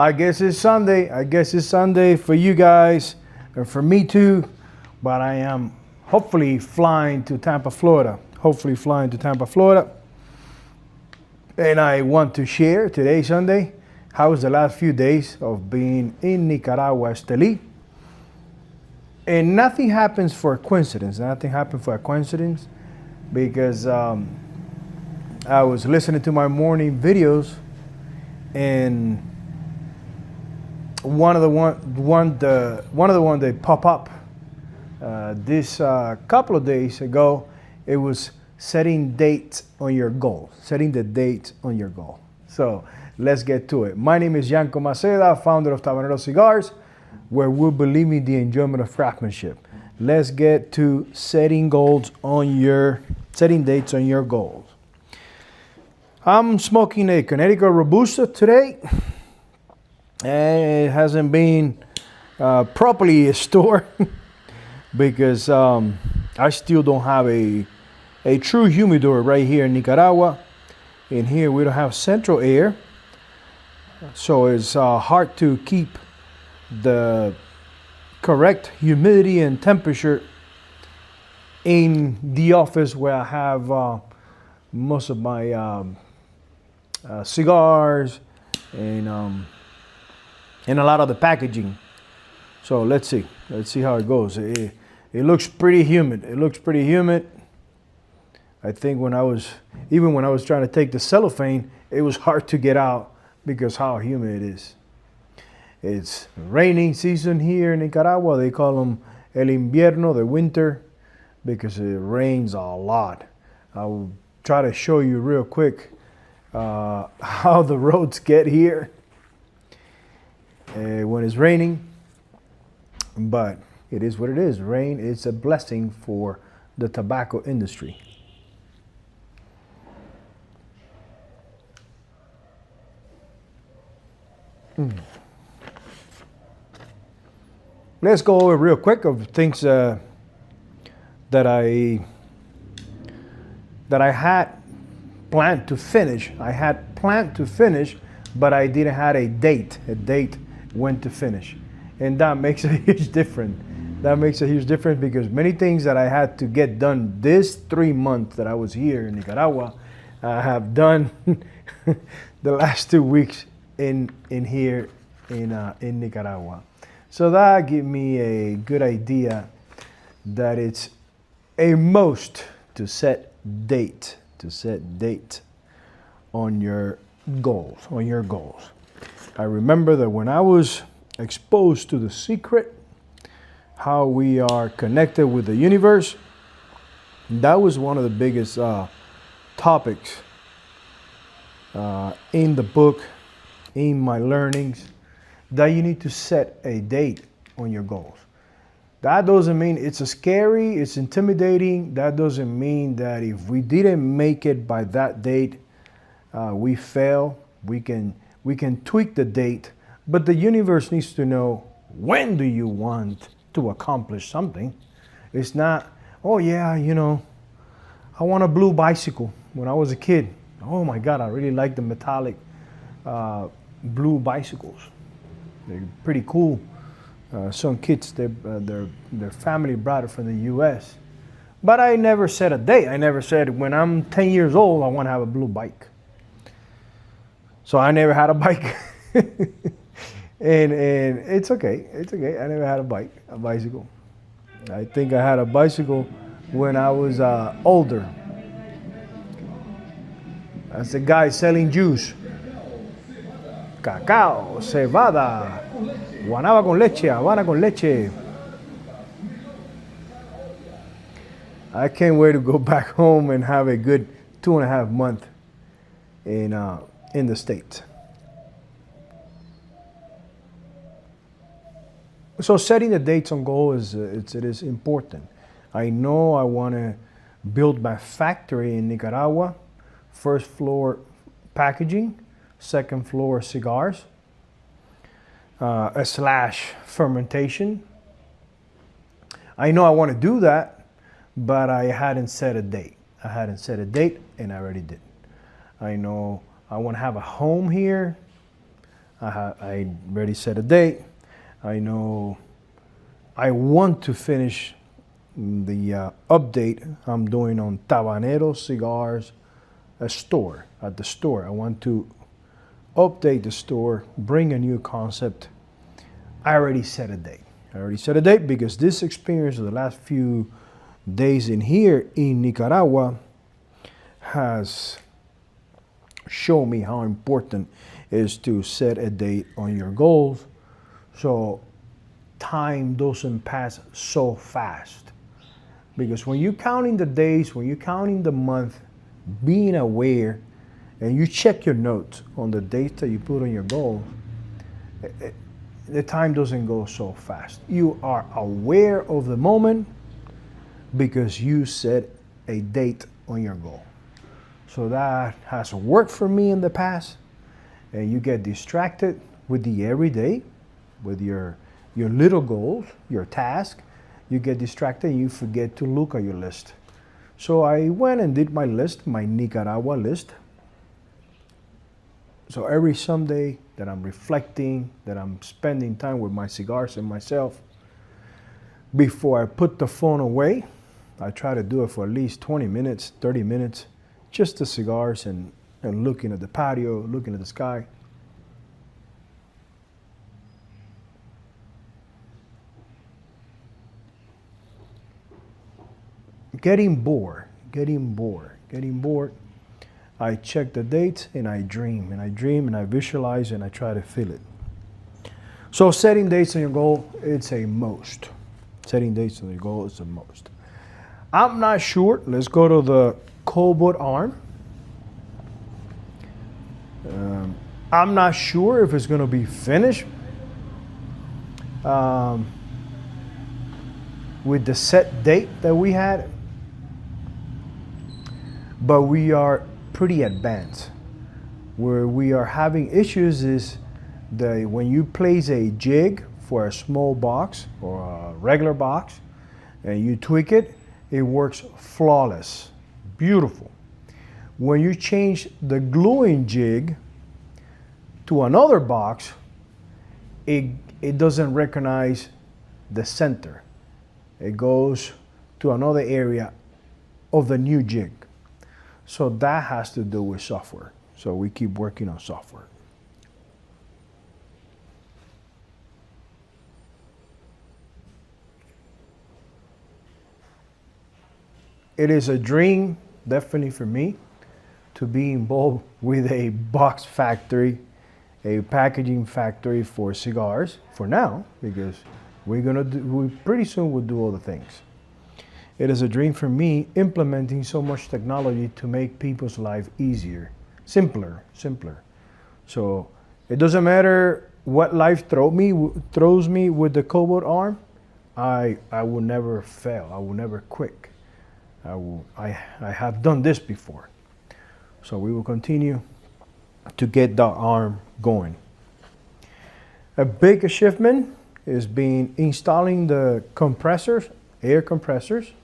I guess it's Sunday. I guess it's Sunday for you guys and for me too. But I am hopefully flying to Tampa, Florida. And I want to share today, Sunday, how was the last few days of being in Nicaragua, Esteli. And nothing happens for a coincidence. Nothing happened for a coincidence because I was listening to my morning videos, and one of the ones that pop up this couple of days ago, it was setting dates on your goal. Setting the dates on your goal. So let's get to it. My name is Yanko, founder of Tabanero Cigars, where we believe in the enjoyment of craftsmanship. Let's get to setting dates on your goals. I'm smoking a Connecticut Robusta today. And it hasn't been properly stored because I still don't have a true humidor right here in Nicaragua. In here we don't have central air, so it's hard to keep the correct humidity and temperature in the office where I have most of my cigars and a lot of the packaging. So let's see how it goes. It looks pretty humid. I think when I was trying to take the cellophane, it was hard to get out because how humid it is. It's raining season here in Nicaragua. They call them el invierno, the winter, because it rains a lot. I will try to show you real quick how the roads get here when it's raining, but it is what it is. Rain is a blessing for the tobacco industry. Let's go over real quick of things that I had planned to finish. But I didn't have a date when to finish, and that makes a huge difference. Because many things that I had to get done this 3 months that I was here in Nicaragua, I have done the last 2 weeks in Nicaragua. So that gave me a good idea that it's a must to set date on your goals. I remember that when I was exposed to the secret, how we are connected with the universe, that was one of the biggest topics in the book, in my learnings, that you need to set a date on your goals. That doesn't mean it's scary, it's intimidating. That doesn't mean that if we didn't make it by that date, we fail. We can tweak the date, but the universe needs to know, when do you want to accomplish something? It's not, oh yeah, I want a blue bicycle. When I was a kid, oh my God, I really like the metallic blue bicycles. They're pretty cool. Some kids, their family brought it from the U.S. But I never set a date. I never said, when I'm 10 years old, I want to have a blue bike. So I never had a bike. and it's okay. I never had a bicycle. I think I had a bicycle when I was older. That's the guy selling juice. Cacao, cebada, guanaba con leche, Habana con leche. I can't wait to go back home and have a good 2.5 months in the States. So setting the dates on goal it is important. I know I want to build my factory in Nicaragua. First floor packaging, second floor cigars, / fermentation. I know I want to do that, but I hadn't set a date. And I already did. I know I want to have a home here. I already set a date. I know I want to finish the update I'm doing on Tabanero Cigars, a store, at the store. I want to update the store, bring a new concept. I already set a date. I already set a date because this experience of the last few days in here in Nicaragua has shown me how important it is to set a date on your goals so time doesn't pass so fast. Because when you're counting the days, when you're counting the month, being aware, and you check your notes on the dates that you put on your goals, the time doesn't go so fast. You are aware of the moment because you set a date on your goal. So that has worked for me in the past, and you get distracted with the everyday, with your little goals, your task. You get distracted and you forget to look at your list. So I went and did my list, my Nicaragua list. So every Sunday that I'm reflecting, that I'm spending time with my cigars and myself, before I put the phone away, I try to do it for at least 20 minutes, 30 minutes, just the cigars and looking at the patio, looking at the sky. Getting bored. I check the dates and I dream and I visualize and I try to feel it. So setting dates on your goal, it's a most. Setting dates on your goal is a most. I'm not sure. Let's go to the cobot arm. I'm not sure if it's going to be finished with the set date that we had, but we are pretty advanced. Where we are having issues is when you place a jig for a small box or a regular box and you tweak it, it works flawless, beautiful. When you change the gluing jig to another box, it doesn't recognize the center. It goes to another area of the new jig. So that has to do with software. So we keep working on software. It is a dream, definitely for me, to be involved with a box factory, a packaging factory for cigars for now, because we pretty soon will do all the things. It is a dream for me implementing so much technology to make people's life easier, simpler. So it doesn't matter what life throws me with the cobot arm. I will never fail. I will never quit. I have done this before. So we will continue to get the arm going. A big achievement is installing the compressors, air compressors,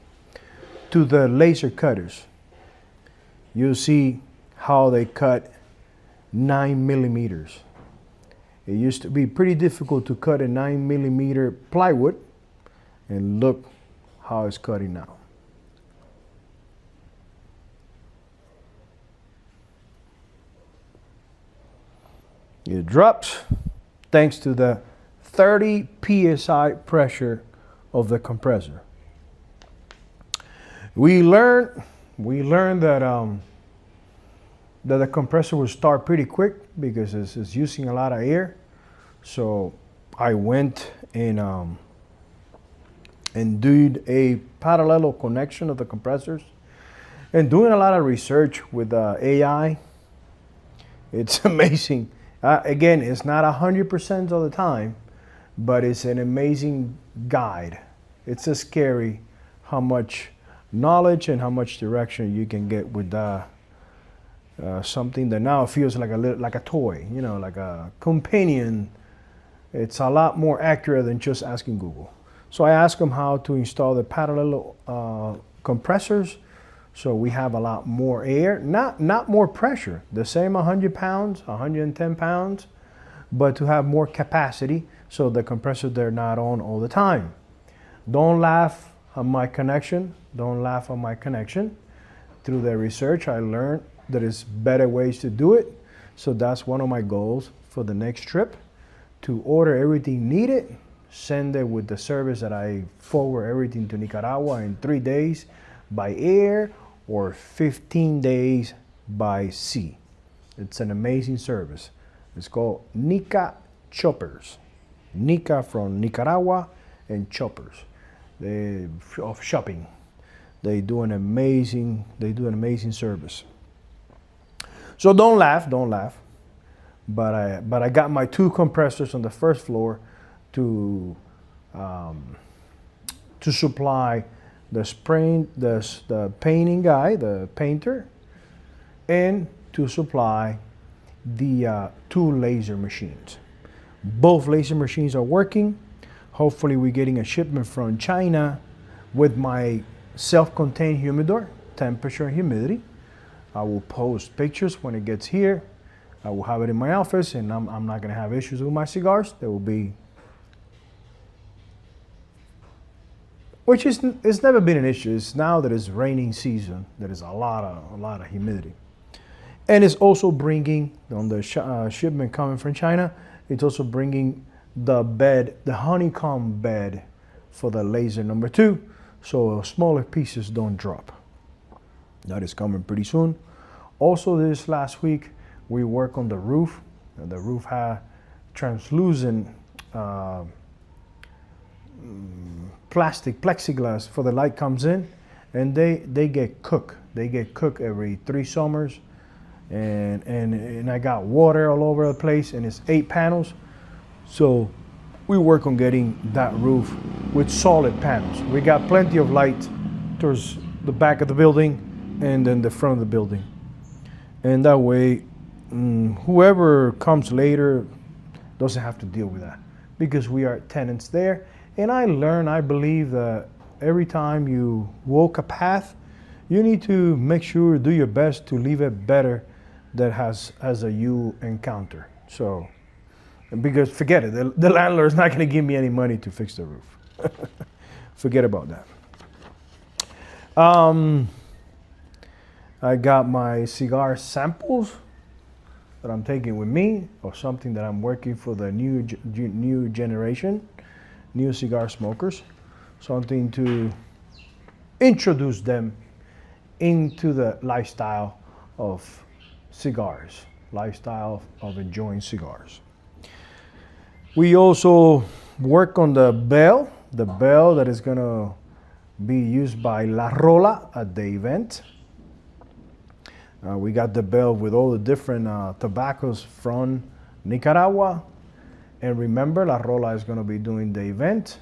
to the laser cutters. You'll see how they cut 9 millimeters. It used to be pretty difficult to cut a 9 millimeter plywood, and look how it's cutting now. It drops thanks to the 30 psi pressure of the compressor. We learned that the compressor will start pretty quick because it's using a lot of air. So I went and did a parallel connection of the compressors and doing a lot of research with AI. It's amazing. Again, it's not 100% of the time, but it's an amazing guide. It's just scary how much knowledge and how much direction you can get with something that now feels like a toy, like a companion. It's a lot more accurate than just asking Google. So I asked them how to install the parallel compressors, so we have a lot more air, not more pressure. The same 100 pounds, 110 pounds, but to have more capacity so the compressors they're not on all the time. Don't laugh at my connection. Don't laugh at my connection. Through the research, I learned there is better ways to do it. So that's one of my goals for the next trip, to order everything needed, send it with the service that I forward everything to Nicaragua in 3 days by air or 15 days by sea. It's an amazing service. It's called Nica Choppers. Nica from Nicaragua and Choppers. Of shopping. They do an amazing service. So don't laugh. But I got my 2 compressors on the first floor to supply the painting guy, the painter, and to supply the 2 laser machines. Both laser machines are working. Hopefully we're getting a shipment from China with my self-contained humidor, temperature and humidity. I will post pictures when it gets here. I will have it in my office, and I'm not going to have issues with my cigars. There will be, it's never been an issue. It's now that it's raining season, there is a lot of humidity. And it's also bringing, on the shipment coming from China, it's also bringing the bed, the honeycomb bed for the laser number 2, so smaller pieces don't drop. That is coming pretty soon. Also this last week, we work on the roof. The roof had translucent plastic plexiglass for the light comes in, and they get cooked. They get cooked every 3 summers, and I got water all over the place, and it's 8 panels. So we work on getting that roof with solid panels. We got plenty of light towards the back of the building and then the front of the building. And that way, whoever comes later doesn't have to deal with that, because we are tenants there. And I believe that every time you walk a path, you need to make sure, do your best to leave it better than as a you encounter. So, because forget it, the landlord's not going to give me any money to fix the roof. Forget about that. I got my cigar samples that I'm taking with me, or something that I'm working for the new generation, new cigar smokers. Something to introduce them into the lifestyle of cigars, lifestyle of enjoying cigars. We also work on the bell that is going to be used by La Rola at the event. We got the bell with all the different tobaccos from Nicaragua. And remember, La Rola is going to be doing the event,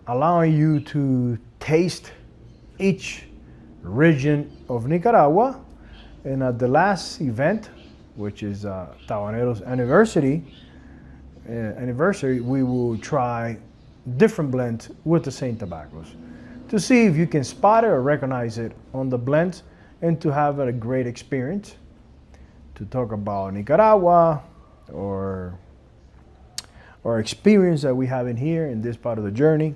allowing you to taste each region of Nicaragua. And at the last event, which is Tabanero's anniversary, we will try different blends with the same tobaccos to see if you can spot it or recognize it on the blends, and to have a great experience, to talk about Nicaragua or experience that we have in here in this part of the journey.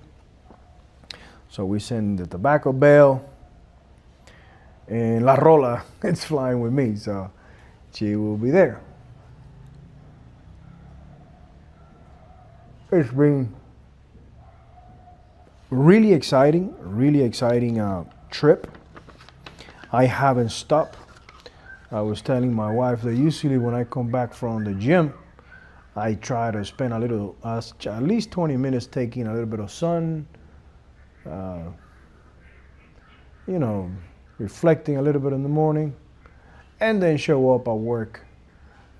So we send the tobacco bell, and La Rola, it's flying with me, so she will be there. It's been really exciting trip. I haven't stopped. I was telling my wife that usually when I come back from the gym, I try to spend a little, at least 20 minutes taking a little bit of sun, reflecting a little bit in the morning, and then show up at work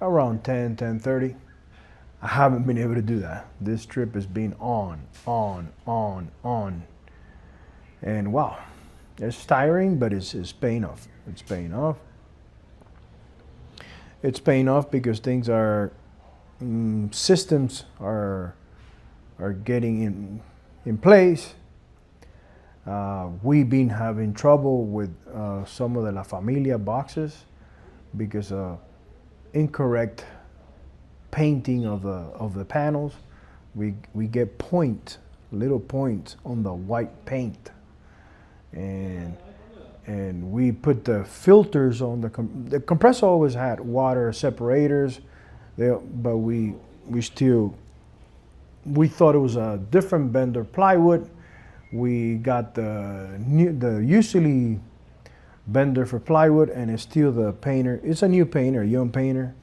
around 10:30. I haven't been able to do that. This trip has been on. And wow, it's tiring, but it's paying off. It's paying off. It's paying off because things are, systems are getting in place. We've been having trouble with some of the La Familia boxes because incorrect painting of the panels. We get little points on the white paint, and we put the filters on the compressor. Always had water separators, but we thought it was a different bender plywood. We got the usually bender for plywood, and it's still the painter. It's a new painter, a young painter.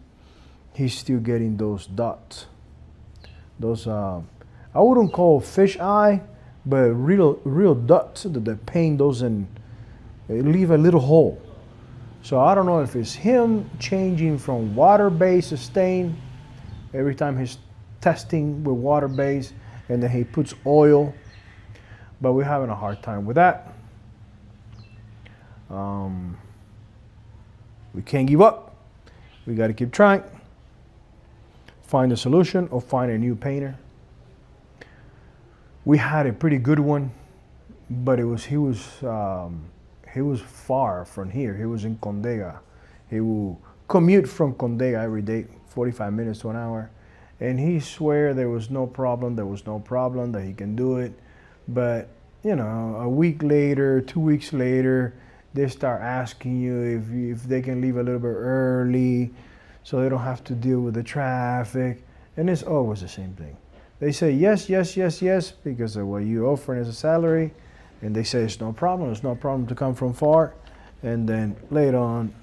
He's still getting those dots. Those I wouldn't call fish eye, but real dots that the paint doesn't leave a little hole. So I don't know if it's him changing from water-based stain every time he's testing with water-based, and then he puts oil. But we're having a hard time with that. We can't give up. We got to keep trying. Find a solution or find a new painter. We had a pretty good one, but he was far from here. He was in Condega. He will commute from Condega every day, 45 minutes to an hour, and he swear there was no problem. That he can do it. But you know, a week later, 2 weeks later, they start asking you if they can leave a little bit early so they don't have to deal with the traffic. And it's always the same thing. They say yes, yes, yes, yes, because of what you're offering as a salary. And they say it's no problem to come from far. And then later on,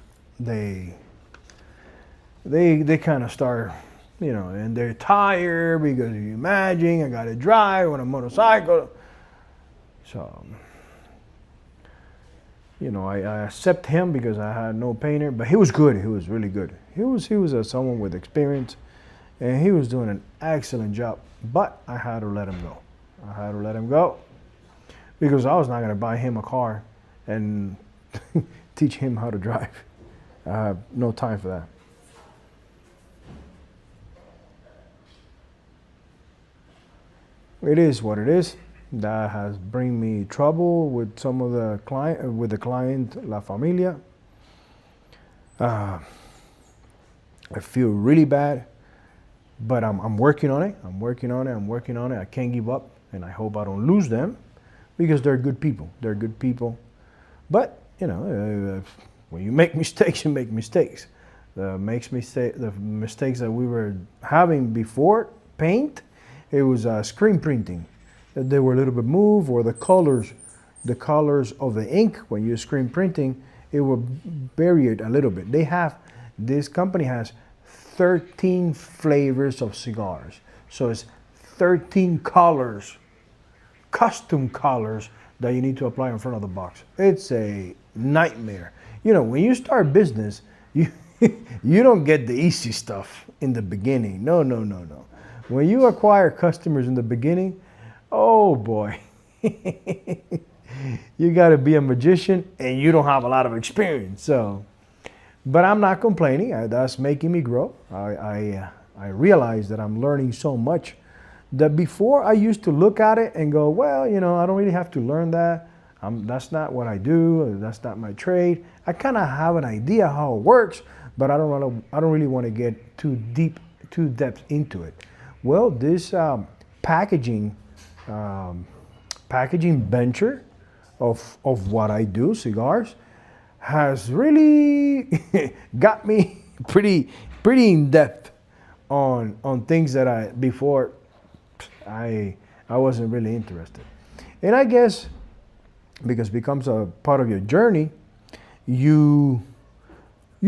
they kind of start, you know, and they're tired because you imagine I got to drive on a motorcycle. So, you know, I accept him because I had no painter, but he was good. He was really good. He was someone with experience, and he was doing an excellent job. But I had to let him go. Because I was not going to buy him a car and teach him how to drive. I have no time for that. It is what it is. That has bring me trouble with some of the client, La Familia. I feel really bad, but I'm working on it. I can't give up, and I hope I don't lose them because they're good people. But you know, when you make mistakes, you make mistakes. The mistakes that we were having before paint, it was screen printing. They were a little bit moved, or the colors of the ink when you're screen printing, it will vary it a little bit. This company has 13 flavors of cigars. So it's 13 colors, custom colors that you need to apply in front of the box. It's a nightmare. You know, when you start business, you don't get the easy stuff in the beginning. No. When you acquire customers in the beginning, oh boy, you got to be a magician, and you don't have a lot of experience. So, but I'm not complaining. That's making me grow. I realize that I'm learning so much that before I used to look at it and go, well, you know, I don't really have to learn that. That's not what I do. That's not my trade. I kind of have an idea how it works, but I don't really want to get too depth into it. Well, this packaging venture of what I do, cigars, has really got me pretty in depth on things that before I wasn't really interested. And I guess because it becomes a part of your journey, you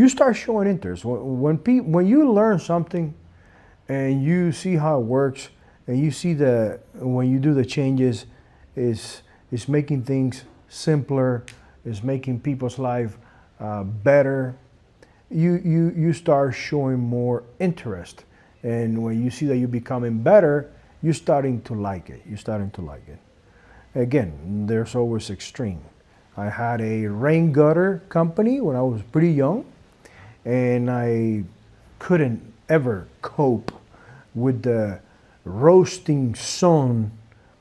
start showing interest. When you learn something and you see how it works, and you see that when you do the changes, it's making things simpler, it's making people's life better, you start showing more interest. And when you see that you're becoming better, you're starting to like it. Again, there's always extreme. I had a rain gutter company when I was pretty young, and I couldn't ever cope with the roasting sun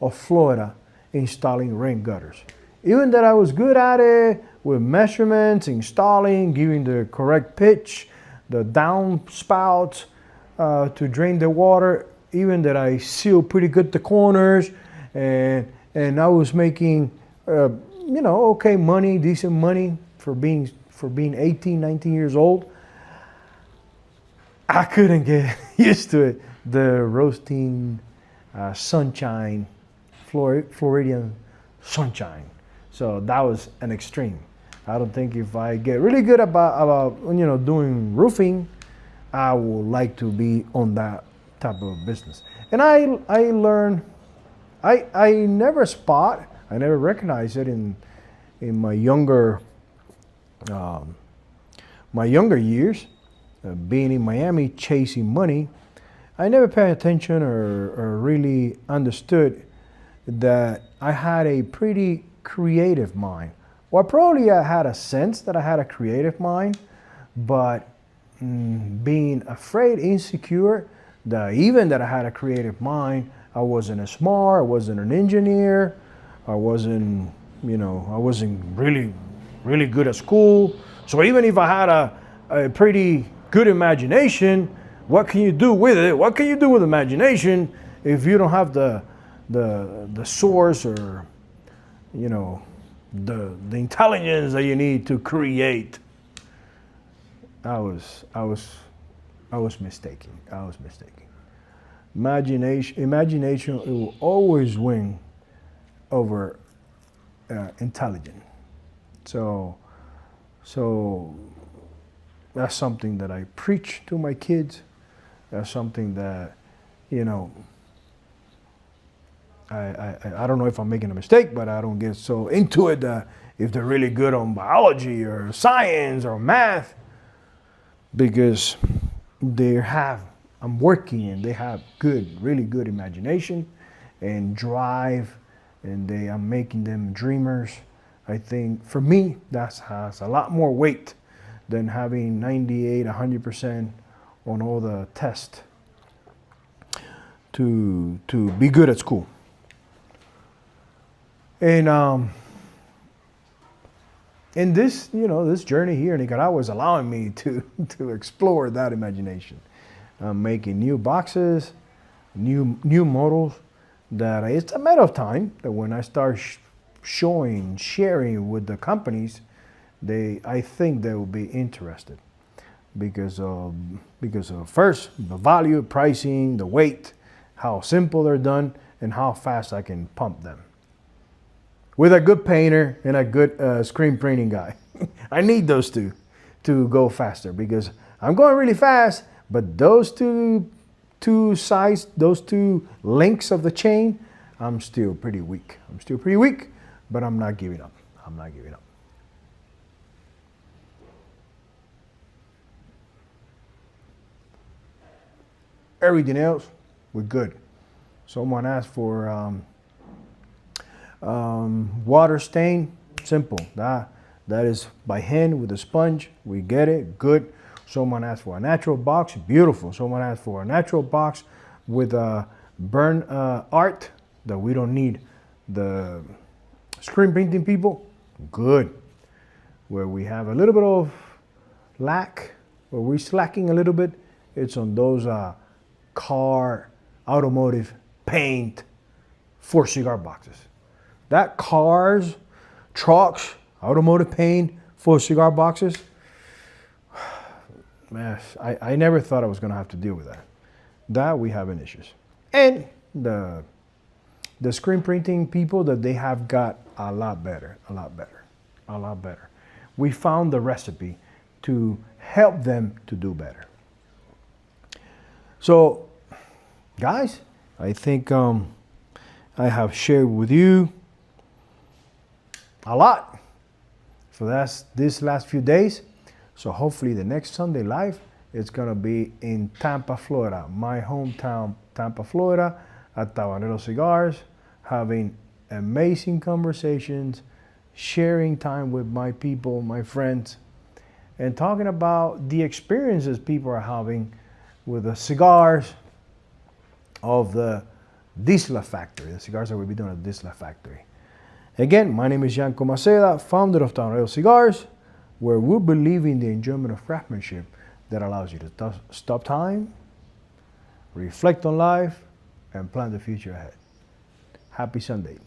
of Florida installing rain gutters. Even that I was good at it with measurements, installing, giving the correct pitch, the downspouts, to drain the water, even that I sealed pretty good the corners, and I was making okay money, decent money for being 18, 19 years old. I couldn't get used to it. The roasting sunshine, Floridian sunshine. So that was an extreme. I don't think if I get really good about doing roofing, I would like to be on that type of business. And I learned, I never recognized it in my younger years, being in Miami chasing money. I never paid attention or really understood that I had a pretty creative mind. Well, probably I had a sense that I had a creative mind, but being afraid, insecure, that I had a creative mind, I wasn't as smart, I wasn't an engineer, I wasn't really, really good at school. So even if I had a pretty good imagination, what can you do with it? What can you do with imagination if you don't have the source or the intelligence that you need to create? I was mistaken. Imagination will always win over intelligence. So that's something that I preach to my kids. That's something that I don't know if I'm making a mistake, but I don't get so into it that if they're really good on biology or science or math, because I'm working and they have really good imagination and drive, and I'm making them dreamers. I think for me, that has a lot more weight than having 98, 100% on all the tests to be good at school. And this journey here in Nicaragua is allowing me to explore that imagination. I'm making new boxes, new models, that it's a matter of time that when I start sharing with the companies, I think they will be interested because of first, the value, pricing, the weight, how simple they're done, and how fast I can pump them. With a good painter and a good screen printing guy. I need those two to go faster, because I'm going really fast, but those two sides, those two links of the chain, I'm still pretty weak. But I'm not giving up. Everything else, we're good. Someone asked for water stain. Simple. That is by hand with a sponge. We get it. Good. Someone asked for a natural box. Beautiful. Someone asked for a natural box with a burn art that we don't need the screen printing people. Good. Where we have a little bit of lack, where we're slacking a little bit, it's on those car, automotive paint for cigar boxes. That cars, trucks, automotive paint for cigar boxes, man, I never thought I was going to have to deal with that. That we having issues. And the screen printing people, that they have got a lot better. We found the recipe to help them to do better. So, guys, I think I have shared with you a lot for this last few days. So hopefully the next Sunday live, it's going to be in Tampa, Florida, my hometown, Tampa, Florida, at Tabanero Cigars, having amazing conversations, sharing time with my people, my friends, and talking about the experiences people are having with the cigars of the Disla factory, the cigars that we'll be doing at the Disla factory. Again, my name is Yanko Maceda, founder of Tabanero Cigars, where we believe in the enjoyment of craftsmanship that allows you to stop time reflect on life, and plan the future ahead. Happy Sunday.